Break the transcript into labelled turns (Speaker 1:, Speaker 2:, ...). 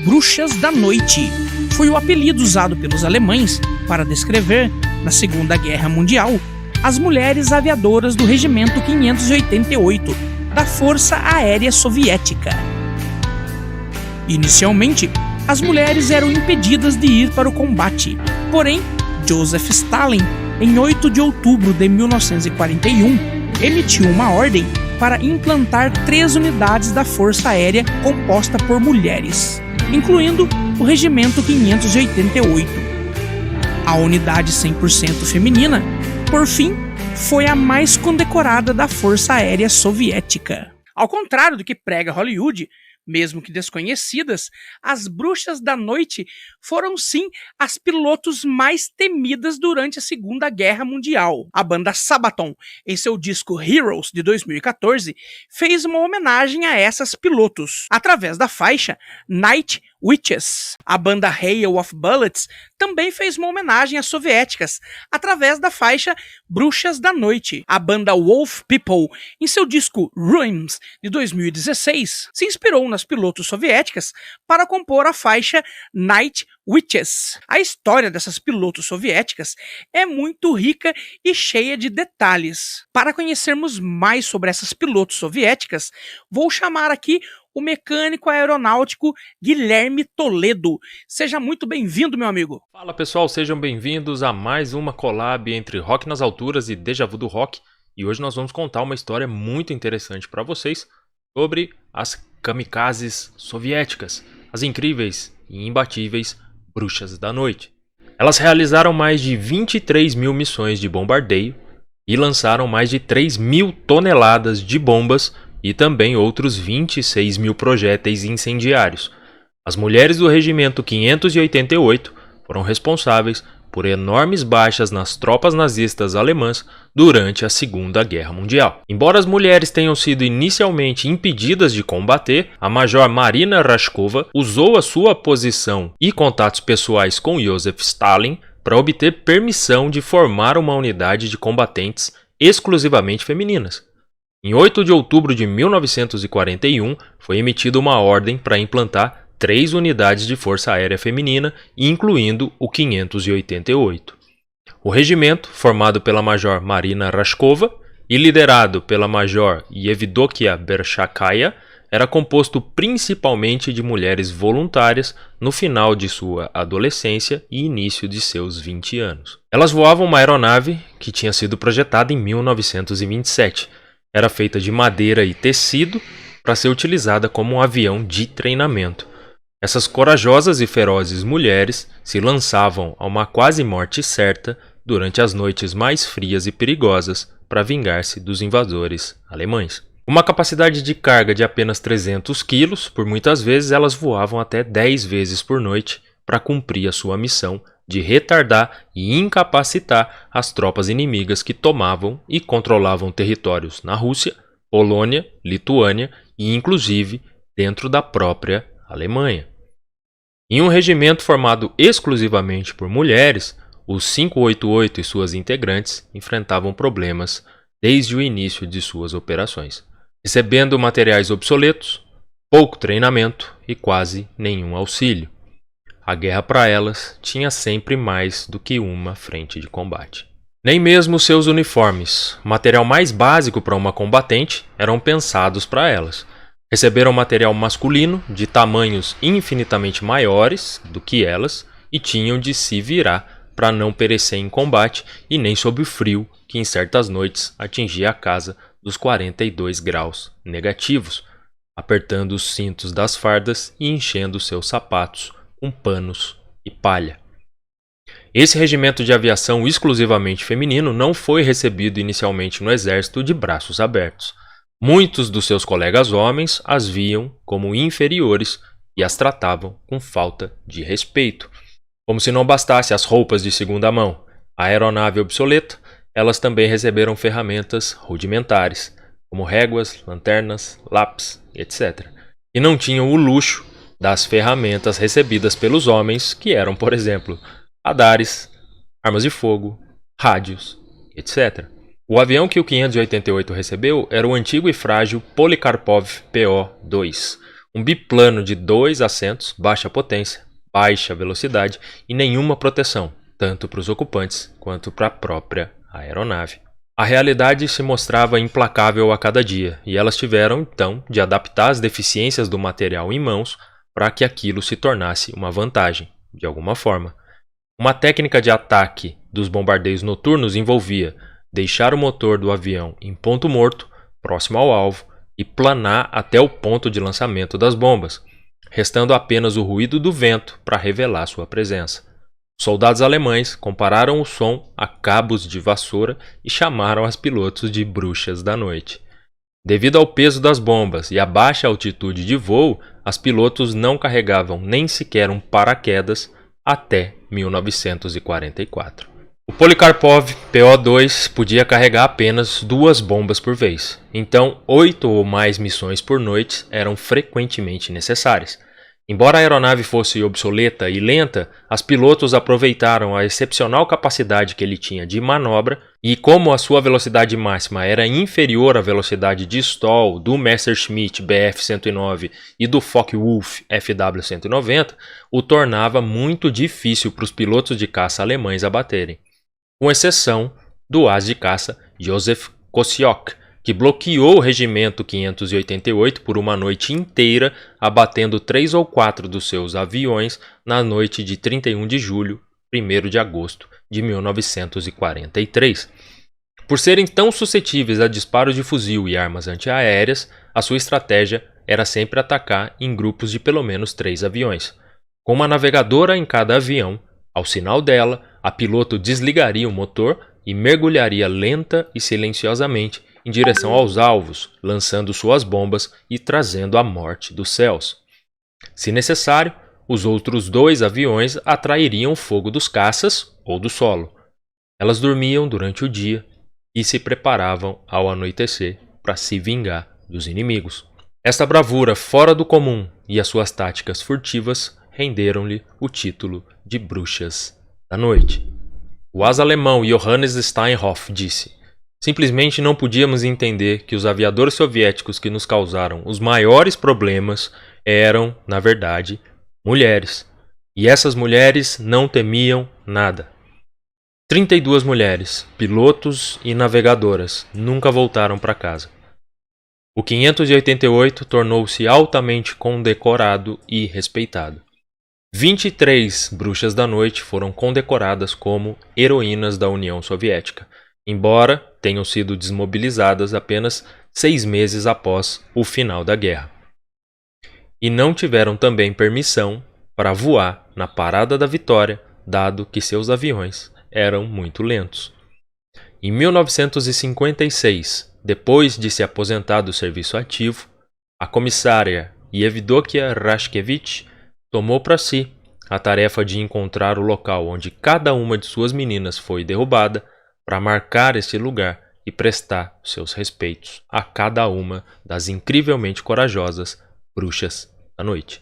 Speaker 1: Bruxas da Noite foi o apelido usado pelos alemães para descrever, na Segunda Guerra Mundial, as mulheres aviadoras do Regimento 588 da Força Aérea Soviética. Inicialmente, as mulheres eram impedidas de ir para o combate, porém, Joseph Stalin, em 8 de outubro de 1941, emitiu uma ordem para implantar 3 unidades da Força Aérea composta por mulheres, incluindo o Regimento 588. A unidade 100% feminina, por fim, foi a mais condecorada da Força Aérea Soviética. Ao contrário do que prega Hollywood, mesmo que desconhecidas, as Bruxas da Noite foram sim as pilotos mais temidas durante a Segunda Guerra Mundial. A banda Sabaton, em seu disco Heroes de 2014, fez uma homenagem a essas pilotos, através da faixa Night Witches. A banda Hail of Bullets também fez uma homenagem às soviéticas, através da faixa Bruxas da Noite. A banda Wolf People, em seu disco Ruins de 2016, se inspirou nas pilotos soviéticas para compor a faixa Night Witches. A história dessas pilotos soviéticas é muito rica e cheia de detalhes. Para conhecermos mais sobre essas pilotos soviéticas, vou chamar aqui o mecânico aeronáutico Guilherme Toledo. Seja muito bem-vindo, meu amigo.
Speaker 2: Fala pessoal, sejam bem-vindos a mais uma collab entre Rock nas Alturas e Déjà Vu do Rock. E hoje nós vamos contar uma história muito interessante para vocês sobre as kamikazes soviéticas, as incríveis e imbatíveis Bruxas da Noite. Elas realizaram mais de 23 mil missões de bombardeio e lançaram mais de 3 mil toneladas de bombas e também outros 26 mil projéteis incendiários. As mulheres do Regimento 588 foram responsáveis por enormes baixas nas tropas nazistas alemãs durante a Segunda Guerra Mundial. Embora as mulheres tenham sido inicialmente impedidas de combater, a Major Marina Rashkova usou a sua posição e contatos pessoais com Joseph Stalin para obter permissão de formar uma unidade de combatentes exclusivamente femininas. Em 8 de outubro de 1941, foi emitida uma ordem para implantar 3 unidades de força aérea feminina, incluindo o 588. O regimento, formado pela Major Marina Rashkova e liderado pela Major Yevdokia Bershakaya, era composto principalmente de mulheres voluntárias no final de sua adolescência e início de seus 20 anos. Elas voavam uma aeronave que tinha sido projetada em 1927. Era feita de madeira e tecido para ser utilizada como um avião de treinamento. Essas corajosas e ferozes mulheres se lançavam a uma quase morte certa durante as noites mais frias e perigosas para vingar-se dos invasores alemães. Uma capacidade de carga de apenas 300 quilos, por muitas vezes elas voavam até 10 vezes por noite para cumprir a sua missão de retardar e incapacitar as tropas inimigas que tomavam e controlavam territórios na Rússia, Polônia, Lituânia e inclusive dentro da própria Alemanha. Em um regimento formado exclusivamente por mulheres, os 588 e suas integrantes enfrentavam problemas desde o início de suas operações, recebendo materiais obsoletos, pouco treinamento e quase nenhum auxílio. A guerra para elas tinha sempre mais do que uma frente de combate. Nem mesmo seus uniformes, o material mais básico para uma combatente, eram pensados para elas. Receberam material masculino de tamanhos infinitamente maiores do que elas e tinham de se virar para não perecer em combate e nem sob o frio que em certas noites atingia a casa dos 42 graus negativos, apertando os cintos das fardas e enchendo seus sapatos com panos e palha. Esse regimento de aviação exclusivamente feminino não foi recebido inicialmente no exército de braços abertos. Muitos dos seus colegas homens as viam como inferiores e as tratavam com falta de respeito. Como se não bastasse as roupas de segunda mão, a aeronave obsoleta, elas também receberam ferramentas rudimentares, como réguas, lanternas, lápis, etc. E não tinham o luxo das ferramentas recebidas pelos homens, que eram, por exemplo, radares, armas de fogo, rádios, etc. O avião que o 588 recebeu era o antigo e frágil Polikarpov PO-2, Um biplano de 2 assentos, baixa potência, baixa velocidade e nenhuma proteção, tanto para os ocupantes quanto para a própria aeronave. A realidade se mostrava implacável a cada dia, e elas tiveram, então, de adaptar as deficiências do material em mãos para que aquilo se tornasse uma vantagem, de alguma forma. Uma técnica de ataque dos bombardeios noturnos envolvia deixar o motor do avião em ponto morto, próximo ao alvo, e planar até o ponto de lançamento das bombas, restando apenas o ruído do vento para revelar sua presença. Soldados alemães compararam o som a cabos de vassoura e chamaram as pilotos de bruxas da noite. Devido ao peso das bombas e à baixa altitude de voo, as pilotos não carregavam nem sequer um paraquedas até 1944. O Polikarpov PO-2 podia carregar apenas 2 bombas por vez, então 8 ou mais missões por noite eram frequentemente necessárias. Embora a aeronave fosse obsoleta e lenta, os pilotos aproveitaram a excepcional capacidade que ele tinha de manobra e, como a sua velocidade máxima era inferior à velocidade de stall do Messerschmitt Bf-109 e do Focke-Wulf FW-190, o tornava muito difícil para os pilotos de caça alemães abaterem, com exceção do as de caça Josef Kosiok, que bloqueou o Regimento 588 por uma noite inteira, abatendo 3 ou 4 dos seus aviões na noite de 31 de julho, 1º de agosto de 1943. Por serem tão suscetíveis a disparos de fuzil e armas antiaéreas, a sua estratégia era sempre atacar em grupos de pelo menos 3 aviões. Com uma navegadora em cada avião, ao sinal dela, a piloto desligaria o motor e mergulharia lenta e silenciosamente em direção aos alvos, lançando suas bombas e trazendo a morte dos céus. Se necessário, os outros 2 aviões atrairiam o fogo dos caças ou do solo. Elas dormiam durante o dia e se preparavam ao anoitecer para se vingar dos inimigos. Esta bravura fora do comum e as suas táticas furtivas renderam-lhe o título de Bruxas da Noite. O asa-alemão Johannes Steinhoff disse: simplesmente não podíamos entender que os aviadores soviéticos que nos causaram os maiores problemas eram, na verdade, mulheres. E essas mulheres não temiam nada. 32 mulheres, pilotos e navegadoras, nunca voltaram para casa. O 588 tornou-se altamente condecorado e respeitado. 23 bruxas da noite foram condecoradas como heroínas da União Soviética, embora tenham sido desmobilizadas apenas 6 meses após o final da guerra. E não tiveram também permissão para voar na Parada da Vitória, dado que seus aviões eram muito lentos. Em 1956, depois de se aposentar do serviço ativo, a comissária Yevdokia Rashkevich tomou para si a tarefa de encontrar o local onde cada uma de suas meninas foi derrubada para marcar esse lugar e prestar seus respeitos a cada uma das incrivelmente corajosas bruxas da noite.